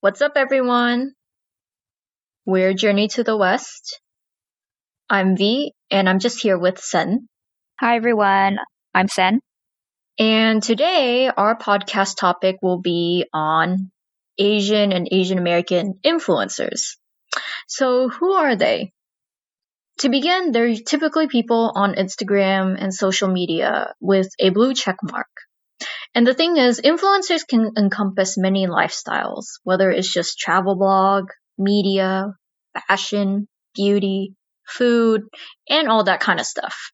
What's up, everyone? We're Journey to the West. I'm V, and I'm just here with Sen. Hi, everyone. I'm Sen. And today, our podcast topic will be on Asian and Asian American influencers. So, who are they? To begin, they're typically people on Instagram and social media with a blue check mark. And the thing is, influencers can encompass many lifestyles, whether it's just travel blog, media, fashion, beauty, food, and all that kind of stuff.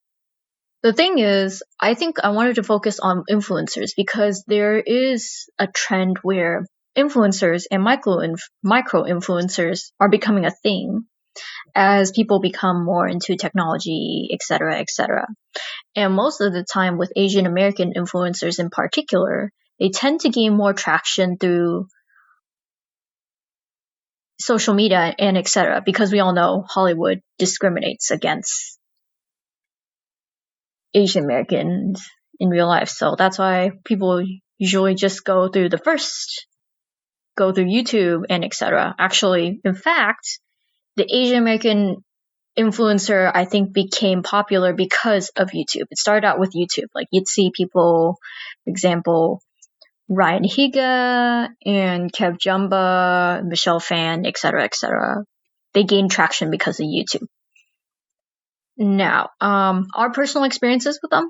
The thing is, I think I wanted to focus on influencers because there is a trend where influencers and micro influencers are becoming a thing as people become more into technology, etc., etc. And most of the time with Asian American influencers in particular, they tend to gain more traction through social media and etc. because we all know Hollywood discriminates against Asian Americans in real life. So that's why people usually just go through YouTube and etc. Actually, in fact, the Asian American influencer, I think, became popular because of YouTube. It started out with YouTube. Like, you'd see people, for example, Ryan Higa and Kev Jumba, Michelle Phan, etc., etc. They gained traction because of YouTube. Now, our personal experiences with them.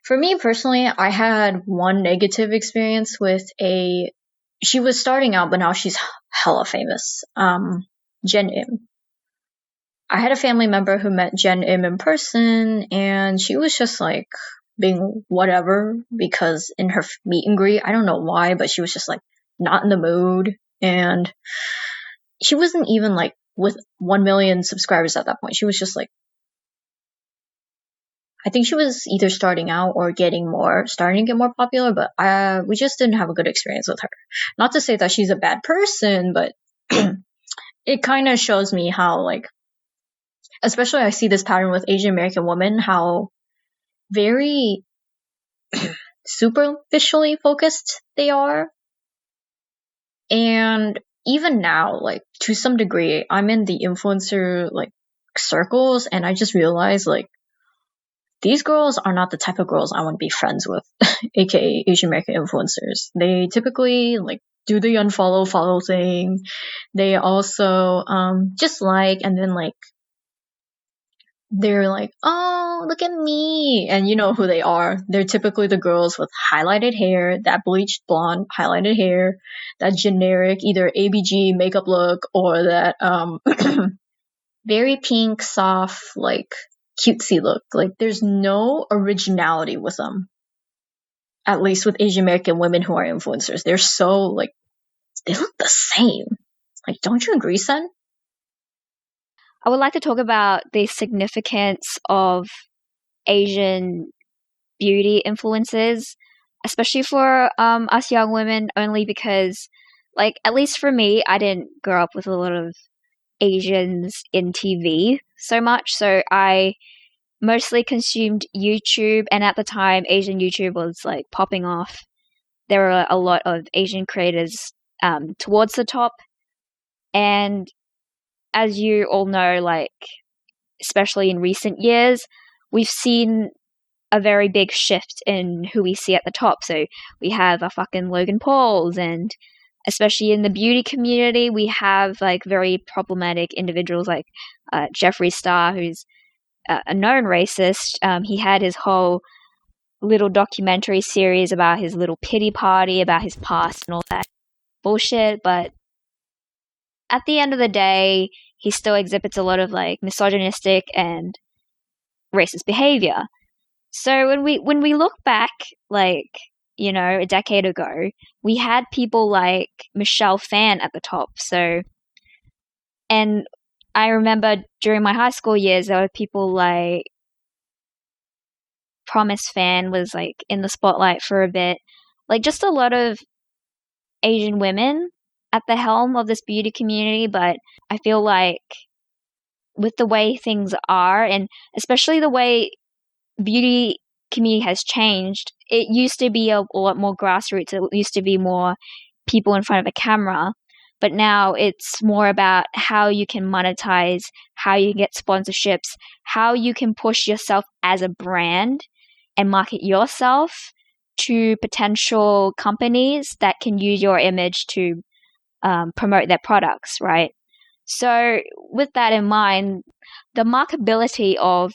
For me personally, I had one negative experience with she was starting out, but now she's hella famous. Jen Im. I had a family member who met Jen Im in person, and she was just like being whatever because in her meet and greet, I don't know why, but she was just like not in the mood, and she wasn't even like with 1 million subscribers at that point. She was just like, I think she was either starting out or starting to get more popular, but we just didn't have a good experience with her. Not to say that she's a bad person, but it kind of shows me how, like, especially I see this pattern with Asian American women, how very superficially focused they are. And even now, like, to some degree, I'm in the influencer, like, circles, and I just realized, like, these girls are not the type of girls I want to be friends with, aka Asian American influencers. They typically, like, do the follow thing. They also just like, and then, like, they're like, oh, look at me. And you know who they are. They're typically the girls with highlighted hair, that bleached blonde highlighted hair, that generic either ABG makeup look, or that very pink, soft, like, cutesy look. Like, there's no originality with them. At least with Asian American women who are influencers. They're so, like, they look the same. Like, don't you agree, Sen? I would like to talk about the significance of Asian beauty influences, especially for us young women, only because, like, at least for me, I didn't grow up with a lot of Asians in TV so much, so I mostly consumed YouTube, and at the time, Asian YouTube was, like, popping off. There were a lot of Asian creators towards the top, and as you all know, like, especially in recent years, we've seen a very big shift in who we see at the top. So we have a fucking Logan Pauls, and especially in the beauty community, we have, like, very problematic individuals like Jeffree Star, who's a known racist. He had his whole little documentary series about his little pity party, about his past and all that bullshit, but at the end of the day, he still exhibits a lot of, like, misogynistic and racist behavior. So when we look back, like, you know, a decade ago, we had people like Michelle Phan at the top. So, and I remember during my high school years, there were people like Promise Phan was, like, in the spotlight for a bit. Like, just a lot of Asian women at the helm of this beauty community, but I feel like with the way things are, and especially the way beauty community has changed, it used to be a lot more grassroots. It used to be more people in front of a camera, but now it's more about how you can monetize, how you get sponsorships, how you can push yourself as a brand and market yourself to potential companies that can use your image to promote their products, right? So with that in mind, the marketability of,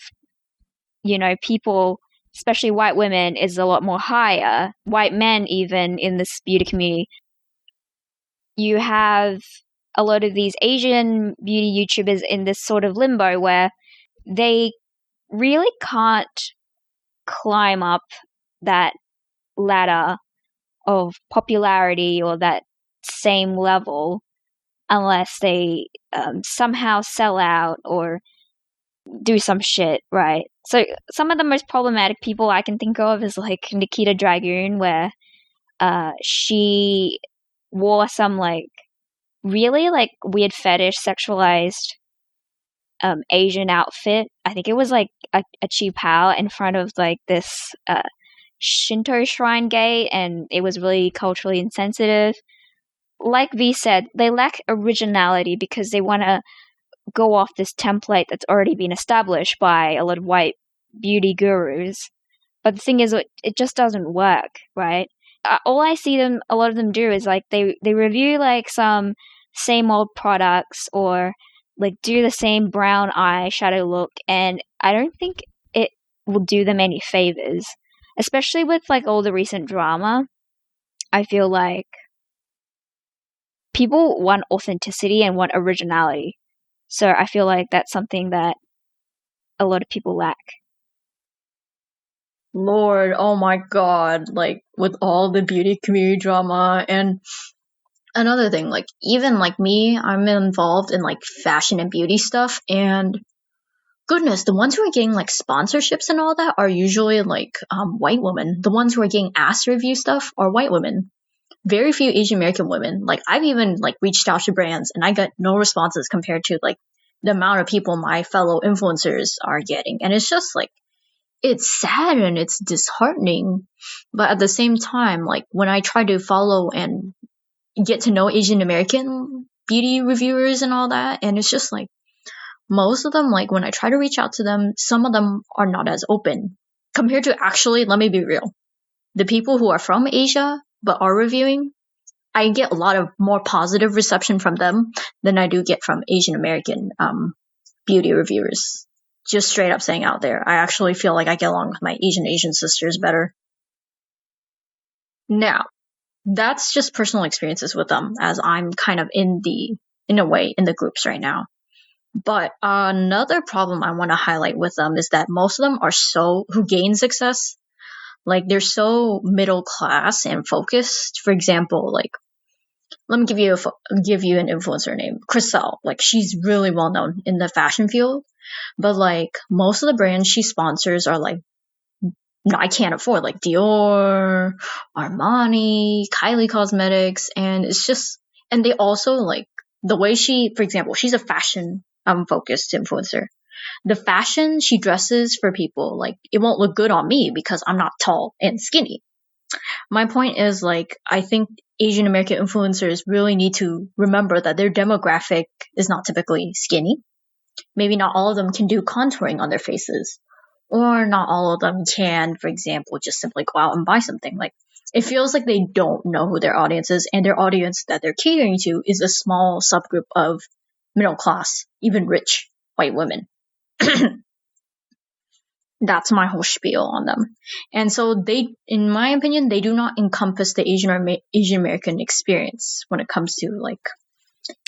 people, especially white women, is a lot more higher. White men, even in this beauty community. You have a lot of these Asian beauty YouTubers in this sort of limbo where they really can't climb up that ladder of popularity or that same level unless they somehow sell out or do some shit, right? So some of the most problematic people I can think of is like Nikita Dragoon, where she wore some like really like weird fetish sexualized Asian outfit. I think it was like a qipao in front of like this Shinto shrine gate, and it was really culturally insensitive. Like V said, they lack originality because they want to go off this template that's already been established by a lot of white beauty gurus. But the thing is, it just doesn't work, right? All I see a lot of them do is like they review like some same old products or like do the same brown eyeshadow look, and I don't think it will do them any favors, especially with like all the recent drama. I feel like people want authenticity and want originality. So I feel like that's something that a lot of people lack. Lord, oh my god, like with all the beauty community drama. And another thing, like even like me, I'm involved in like fashion and beauty stuff, and goodness, the ones who are getting like sponsorships and all that are usually like white women. The ones who are getting ass review stuff are white women. Very few Asian American women. Like I've even like reached out to brands and I got no responses compared to like the amount of people my fellow influencers are getting. And it's just like, it's sad and it's disheartening. But at the same time, like when I try to follow and get to know Asian American beauty reviewers and all that, and it's just like, most of them, like when I try to reach out to them, some of them are not as open compared to actually, let me be real, the people who are from Asia but are reviewing, I get a lot of more positive reception from them than I do get from Asian American beauty reviewers. Just straight up saying out there, I actually feel like I get along with my Asian sisters better. Now, that's just personal experiences with them, as I'm kind of in a way, in the groups right now. But another problem I want to highlight with them is that most of them are who gain success, like they're so middle class and focused. For example, like let me give you an influencer name, Chriselle. Like she's really well known in the fashion field, but like most of the brands she sponsors are like, I can't afford, like Dior, Armani, Kylie Cosmetics, and it's just, and they also like the way for example, she's a fashion focused influencer. The fashion she dresses for people, like it won't look good on me because I'm not tall and skinny. My point is like, I think Asian American influencers really need to remember that their demographic is not typically skinny. Maybe not all of them can do contouring on their faces, or not all of them can, for example, just simply go out and buy something. Like it feels like they don't know who their audience is, and their audience that they're catering to is a small subgroup of middle class, even rich white women. That's my whole spiel on them. And so they, in my opinion, they do not encompass the Asian American experience when it comes to like,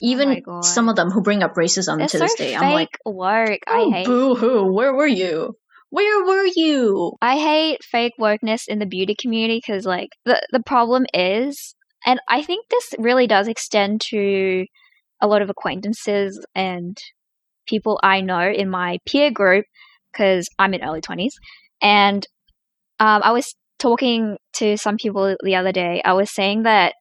even some of them who bring up racism That's to this day. I'm like, work. oh, I hate. Boo-hoo, where were you? Where were you? I hate fake wokeness in the beauty community because like the problem is, and I think this really does extend to a lot of acquaintances and people I know in my peer group, because I'm in early 20s. And I was talking to some people the other day. I was saying that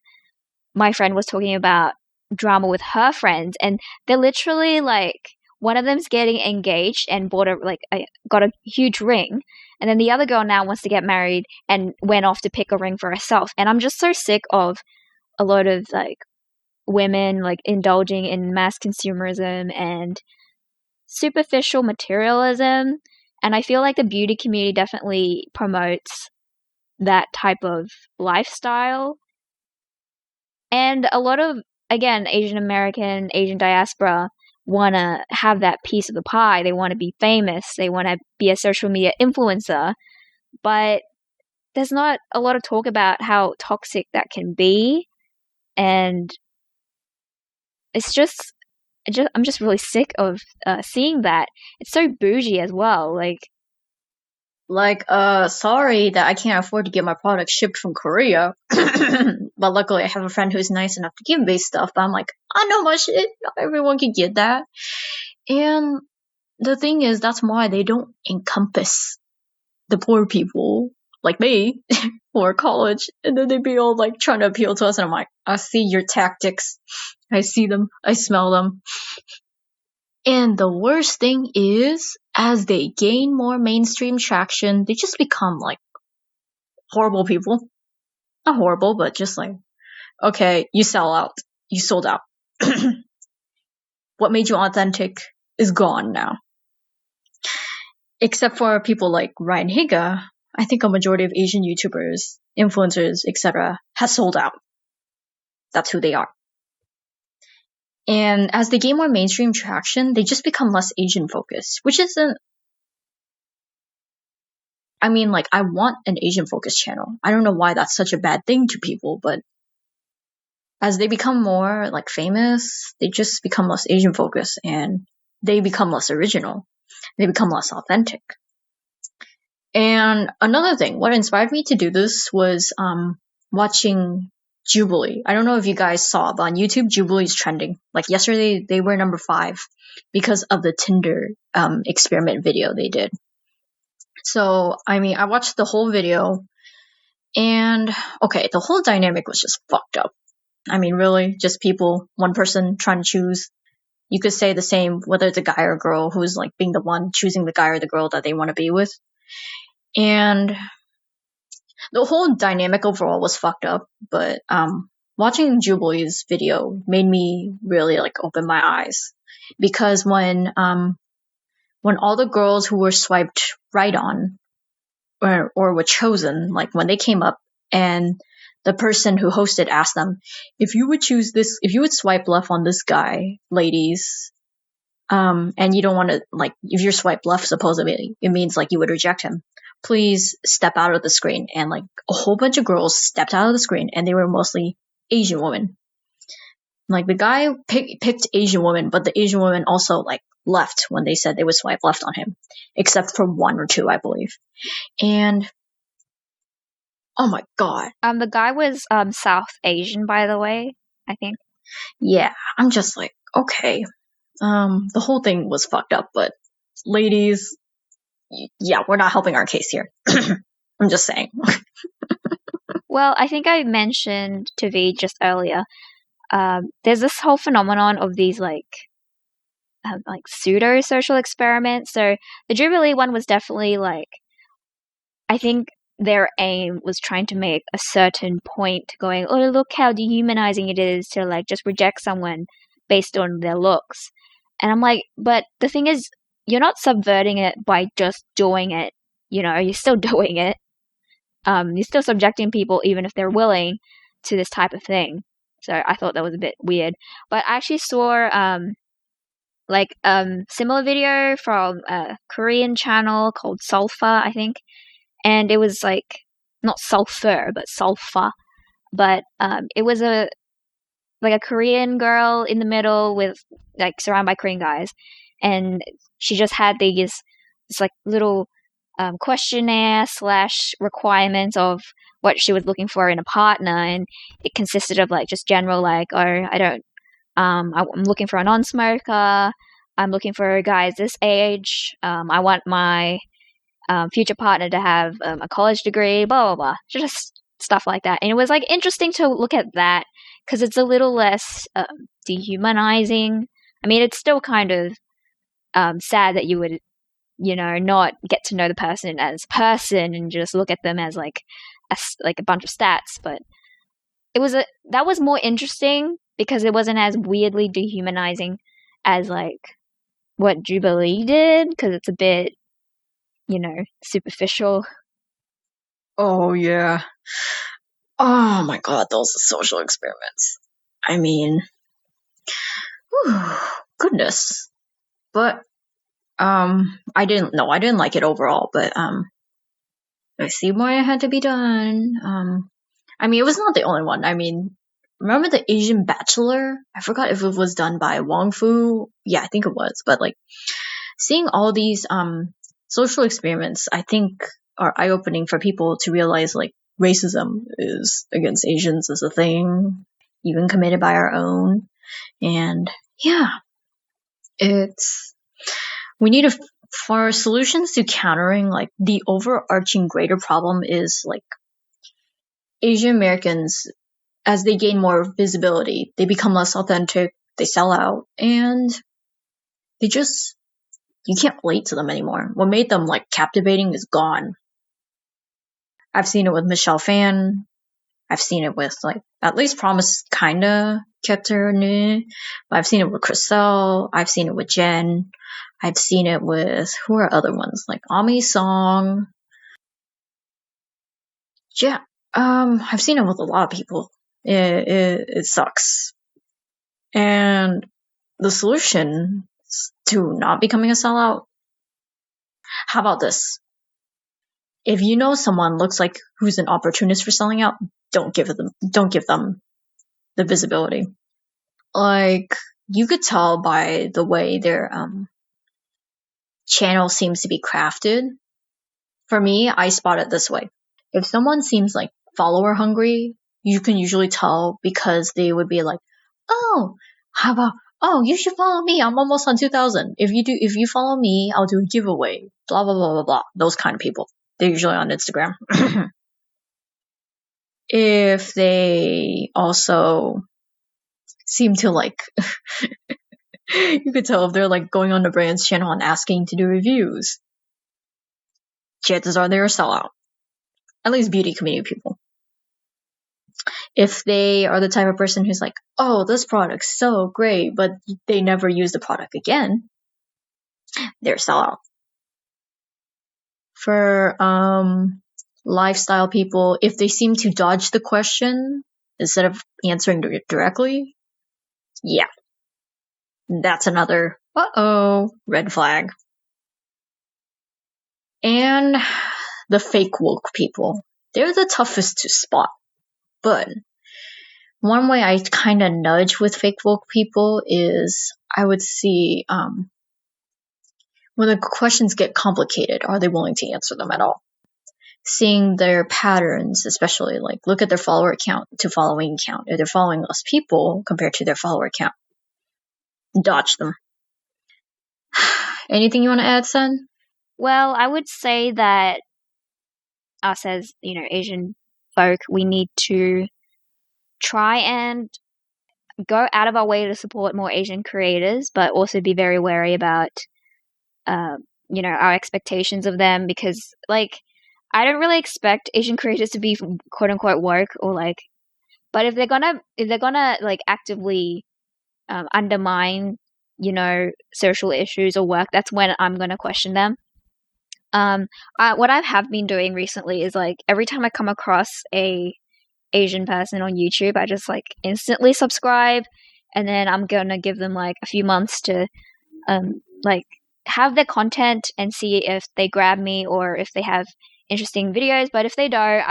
my friend was talking about drama with her friends, and they're literally like, one of them's getting engaged and got a huge ring, and then the other girl now wants to get married and went off to pick a ring for herself. And I'm just so sick of a lot of like women like indulging in mass consumerism and superficial materialism. And I feel like the beauty community definitely promotes that type of lifestyle. And a lot of, again, Asian American, Asian diaspora want to have that piece of the pie. They want to be famous. They want to be a social media influencer. But there's not a lot of talk about how toxic that can be. And it's just I'm just really sick of seeing that. It's so bougie as well. Sorry that I can't afford to get my product shipped from Korea. But luckily I have a friend who's nice enough to give me stuff. But I'm like, I know my shit. Not everyone can get that. And the thing is, that's why they don't encompass the poor people like me who are college. And then they be all like trying to appeal to us. And I'm like, I see your tactics. I see them. I smell them. And the worst thing is, as they gain more mainstream traction, they just become like horrible people. Not horrible, but just like, okay, you sell out. You sold out. What made you authentic is gone now. Except for people like Ryan Higa, I think a majority of Asian YouTubers, influencers, etc. has sold out. That's who they are. And as they gain more mainstream traction, they just become less Asian focused, which isn't. I mean, like, I want an Asian focused channel. I don't know why that's such a bad thing to people, but as they become more like famous, they just become less Asian focused and they become less original. They become less authentic. And another thing, what inspired me to do this was watching Jubilee. I don't know if you guys saw, but on YouTube, Jubilee's trending. Like yesterday, they were number 5 because of the Tinder experiment video they did. So, I mean, I watched the whole video, and okay, the whole dynamic was just fucked up. I mean, really, just people, one person trying to choose. You could say the same whether it's a guy or a girl who's like being the one choosing the guy or the girl that they want to be with. And the whole dynamic overall was fucked up, but watching Jubilee's video made me really like open my eyes, because when all the girls who were swiped right on or were chosen, like when they came up and the person who hosted asked them, if you would swipe left on this guy, ladies, and you don't want to, like, if you're swipe left, supposedly, it means like you would reject him. Please step out of the screen. And like a whole bunch of girls stepped out of the screen, and they were mostly Asian women. Like the guy picked Asian women, but the Asian women also like left when they said they would swipe left on him, except for 1 or 2, I believe. And oh my god. The guy was South Asian, by the way, I think. Yeah, I'm just like, okay. The whole thing was fucked up, but ladies, yeah, we're not helping our case here. I'm just saying. Well, I think I mentioned to V just earlier, there's this whole phenomenon of these like pseudo social experiments. So the Jubilee one was definitely like, I think their aim was trying to make a certain point, going, oh, look how dehumanizing it is to like just reject someone based on their looks. And I'm like, but the thing is, you're not subverting it by just doing it. You know, you're still doing it. You're still subjecting people, even if they're willing, to this type of thing. So I thought that was a bit weird. But I actually saw similar video from a Korean channel called Sulfur, I think. And it was like, not sulfur, but sulfur. But it was a Korean girl in the middle with like surrounded by Korean guys. And she just had this like little questionnaire / requirements of what she was looking for in a partner, and it consisted of like just general like, oh, I'm looking for a non-smoker, I'm looking for guys this age, I want my future partner to have a college degree, blah blah blah, just stuff like that. And it was like interesting to look at that because it's a little less dehumanizing. I mean, it's still kind of sad that you would, you know, not get to know the person as a person and just look at them as like a bunch of stats. But that was more interesting because it wasn't as weirdly dehumanizing as like what Jubilee did, because it's a bit, superficial. Oh yeah. Oh my god, those social experiments. I mean, whew, goodness. But I didn't like it overall, but I see why it had to be done. I mean, it was not the only one. I mean, remember the Asian Bachelor? I forgot if it was done by Wong Fu. Yeah, I think it was. But like seeing all these social experiments, I think are eye-opening for people to realize like racism is against Asians is a thing, even committed by our own. And yeah, we need for solutions to countering like the overarching greater problem is like Asian Americans, as they gain more visibility, they become less authentic, they sell out, and they just, you can't relate to them anymore. What made them like captivating is gone. I've seen it with Michelle Phan. I've seen it with like, at least Promise kinda kept her new. But I've seen it with Chriselle. I've seen it with Jen. I've seen it with, who are other ones? Like Ami Song. Yeah. I've seen it with a lot of people. It sucks. And the solution to not becoming a sellout, how about this? If you know someone looks like who's an opportunist for selling out, don't give them the visibility. Like, you could tell by the way their channel seems to be crafted. For me, I spot it this way. If someone seems like follower hungry, you can usually tell because they would be like, oh, how about, oh, you should follow me. I'm almost on 2,000. If you follow me, I'll do a giveaway. Blah, blah, blah, blah, blah. Those kind of people. They're usually on Instagram. If they also seem to like, you could tell if they're like going on the brand's channel and asking to do reviews. Chances are they're a sellout. At least beauty community people. If they are the type of person who's like, oh, this product's so great, but they never use the product again, they're a sellout. For lifestyle people, if they seem to dodge the question instead of answering it directly, yeah, that's another red flag. And the fake woke people, they're the toughest to spot. But one way I kind of nudge with fake woke people is I would see when the questions get complicated, are they willing to answer them at all? Seeing their patterns, especially like look at their follower count to following count. If they're following less people compared to their follower count, dodge them. Anything you want to add, Sun? Well, I would say that us as, Asian folk, we need to try and go out of our way to support more Asian creators, but also be very wary about, our expectations of them, because, like, I don't really expect Asian creators to be quote unquote woke or like, but if they're gonna like actively undermine, social issues or work, that's when I'm gonna question them. What I have been doing recently is like every time I come across a Asian person on YouTube, I just like instantly subscribe, and then I'm gonna give them like a few months to like have their content and see if they grab me or if they have interesting videos. But if they don't,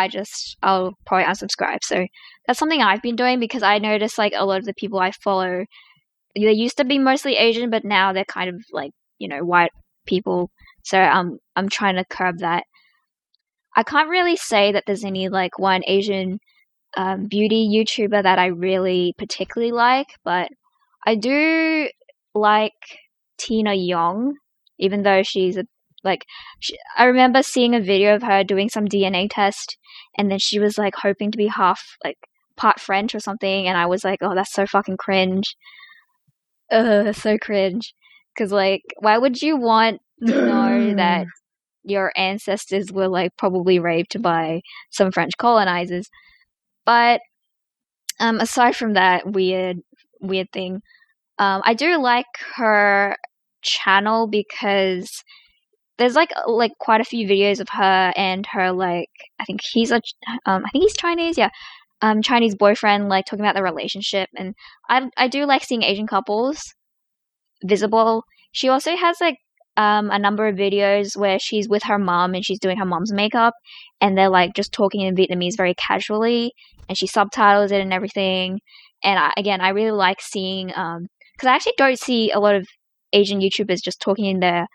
I'll probably unsubscribe. So that's something I've been doing because I notice like a lot of the people I follow, they used to be mostly Asian, but now they're kind of like, white people. So I'm trying to curb that. I can't really say that there's any like one Asian beauty YouTuber that I really particularly like, but I do like Tina Young, even though she's I remember seeing a video of her doing some DNA test, and then she was like hoping to be half like part French or something, and I was like, oh, that's so fucking cringe. So cringe. Because like, why would you want to know that your ancestors were like probably raped by some French colonizers? But Aside from that weird thing, I do like her channel because there's like quite a few videos of her and her, like, I think I think he's Chinese, yeah. Chinese boyfriend, like, talking about the relationship, and I do like seeing Asian couples visible. She also has like a number of videos where she's with her mom and she's doing her mom's makeup, and they're like just talking in Vietnamese very casually, and she subtitles it and everything. And I really like seeing, because I actually don't see a lot of Asian YouTubers just talking in their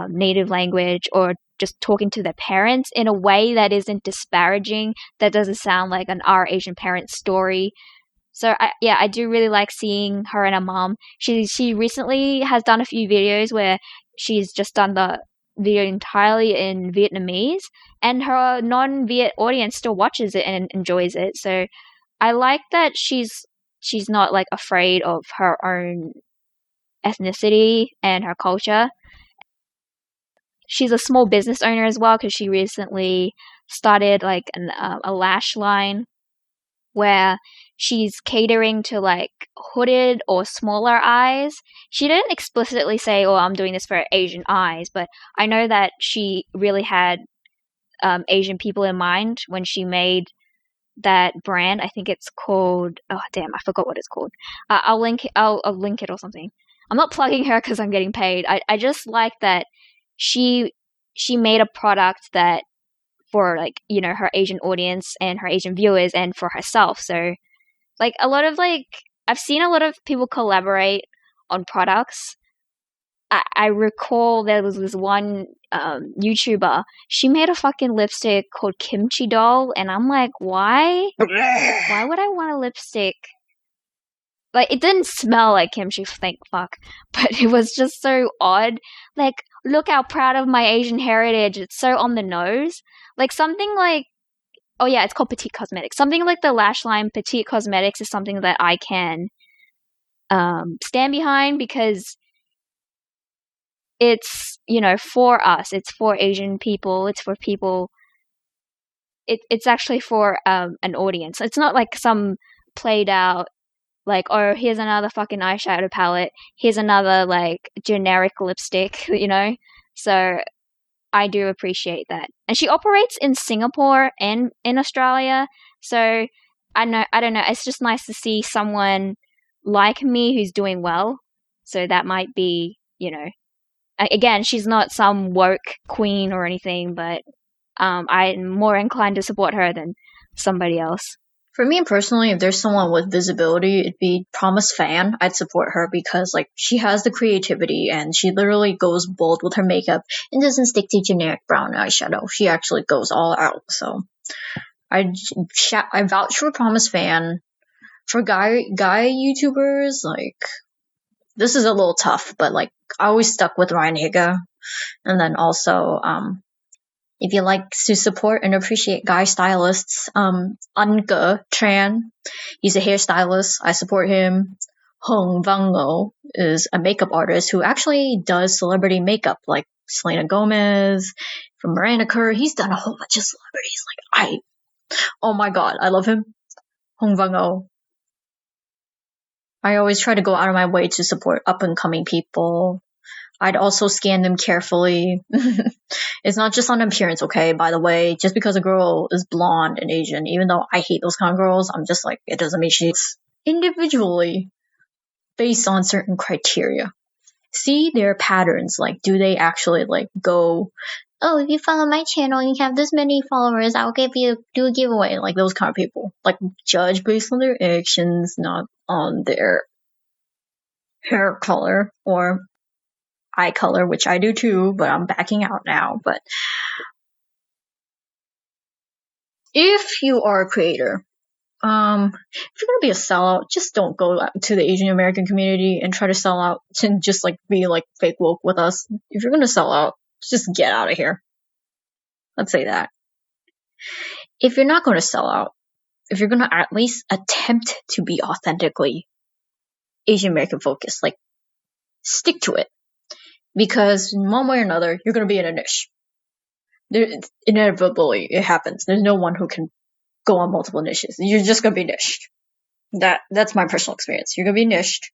native language, or just talking to their parents in a way that isn't disparaging, that doesn't sound like an Our Asian Parent story. So I do really like seeing her and her mom. She recently has done a few videos where she's just done the video entirely in Vietnamese, and her non-Viet audience still watches it and enjoys it. So I like that she's not like afraid of her own ethnicity and her culture. She's a small business owner as well, because she recently started like a lash line where she's catering to like hooded or smaller eyes. She didn't explicitly say, "Oh, I'm doing this for Asian eyes," but I know that she really had Asian people in mind when she made that brand. I think it's called, oh damn, I forgot what it's called. I'll link it. I'll link it or something. I'm not plugging her because I'm getting paid. I just like that she made a product that for, like, you know, her Asian audience and her Asian viewers and for herself. So like a lot of, like, I've seen a lot of people collaborate on products. I recall there was this one YouTuber. She made a fucking lipstick called Kimchi Doll, and I'm like, why? Why would I want a lipstick? Like, it didn't smell like kimchi, thank fuck, but it was just so odd. Like, look how proud of my Asian heritage. It's so on the nose. Like, something like, oh yeah, it's called Petite Cosmetics. Something like the lash line Petite Cosmetics is something that I can stand behind, because it's, you know, for us. It's for Asian people. It's for people. It's actually for an audience. It's not like some played out, like, oh, here's another fucking eyeshadow palette. Here's another, like, generic lipstick, you know? So I do appreciate that. And she operates in Singapore and in Australia. So I don't know. It's just nice to see someone like me who's doing well. So that might be, you know, again, she's not some woke queen or anything, but I'm more inclined to support her than somebody else. For me personally, if there's someone with visibility, it'd be Promise Fan. I'd support her because, like, she has the creativity and she literally goes bold with her makeup and doesn't stick to generic brown eyeshadow. She actually goes all out. So I vouch for Promise Fan. For guy YouTubers, like, this is a little tough, but, like, I always stuck with Ryan Higa. And then also, if you like to support and appreciate guy stylists, Anke Tran, he's a hairstylist. I support him. Hong Vango is a makeup artist who actually does celebrity makeup, like Selena Gomez, from Miranda Kerr. He's done a whole bunch of celebrities. Like, oh my god, I love him. Hong Vango. I always try to go out of my way to support up and coming people. I'd also scan them carefully. It's not just on appearance, okay? By the way, just because a girl is blonde and Asian, even though I hate those kind of girls, I'm just like, it doesn't mean she's individually based on certain criteria. See their patterns. Like, do they actually, like, go, oh, if you follow my channel and you have this many followers, I'll do a giveaway. Like, those kind of people. Like, judge based on their actions, not on their hair color or eye color, which I do too, but I'm backing out now. But if you are a creator, if you're gonna be a sellout, just don't go to the Asian American community and try to sell out and just, like, be like fake woke with us. If you're gonna sell out, just get out of here. Let's say that. If you're not gonna sell out, if you're gonna at least attempt to be authentically Asian American focused, like, stick to it. Because in one way or another, you're going to be in a niche. Inevitably, it happens. There's no one who can go on multiple niches. You're just going to be niched. That's my personal experience. You're gonna be niched,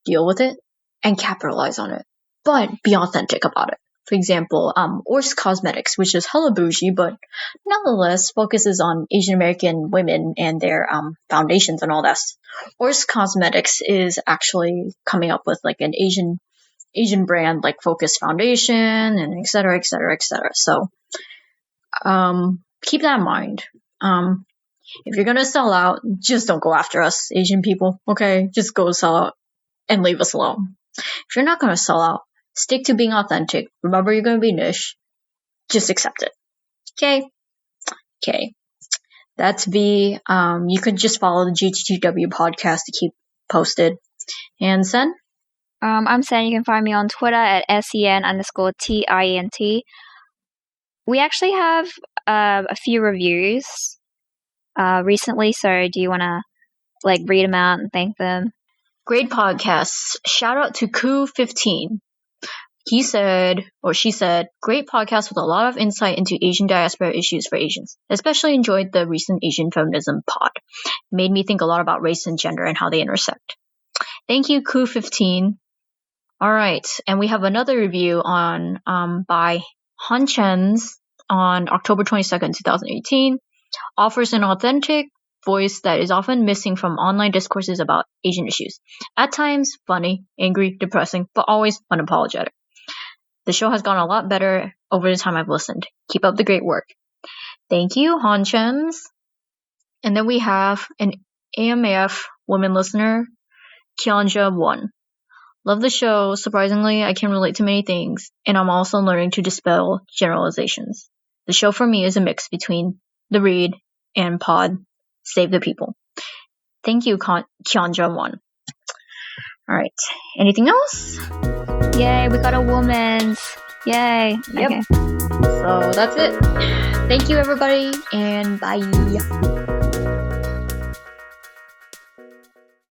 deal with it, and capitalize on it. But be authentic about it. For example, Ors Cosmetics, which is hella bougie, but nonetheless focuses on Asian American women and their foundations and all that. Ors Cosmetics is actually coming up with like an Asian brand, like focused foundation and et cetera, et cetera, et cetera. So keep that in mind. If you're gonna sell out, just don't go after us, Asian people, okay? Just go sell out and leave us alone. If you're not gonna sell out, stick to being authentic. Remember, you're gonna be niche. Just accept it. Okay. That's V. You could just follow the JttW podcast to keep posted. And Sen? I'm Sen. You can find me on Twitter at sen_TINT. We actually have a few reviews recently, so do you want to read them out and thank them? Great podcasts. Shout out to Koo15. He said, or she said, great podcast with a lot of insight into Asian diaspora issues for Asians. Especially enjoyed the recent Asian feminism pod. Made me think a lot about race and gender and how they intersect. Thank you, Koo15. All right, and we have another review on by Han Chen's on October 22nd, 2018. Offers an authentic voice that is often missing from online discourses about Asian issues. At times, funny, angry, depressing, but always unapologetic. The show has gone a lot better over the time I've listened. Keep up the great work. Thank you, Han Chen's. And then we have an AMAF woman listener, Kianja1. Love the show. Surprisingly, I can relate to many things, and I'm also learning to dispel generalizations. The show for me is a mix between the read and pod Save the People. Thank you, Kianja1. Alright, anything else? Yay, we got a woman's. Yay. Yep. Okay. So that's it. Thank you, everybody, and bye.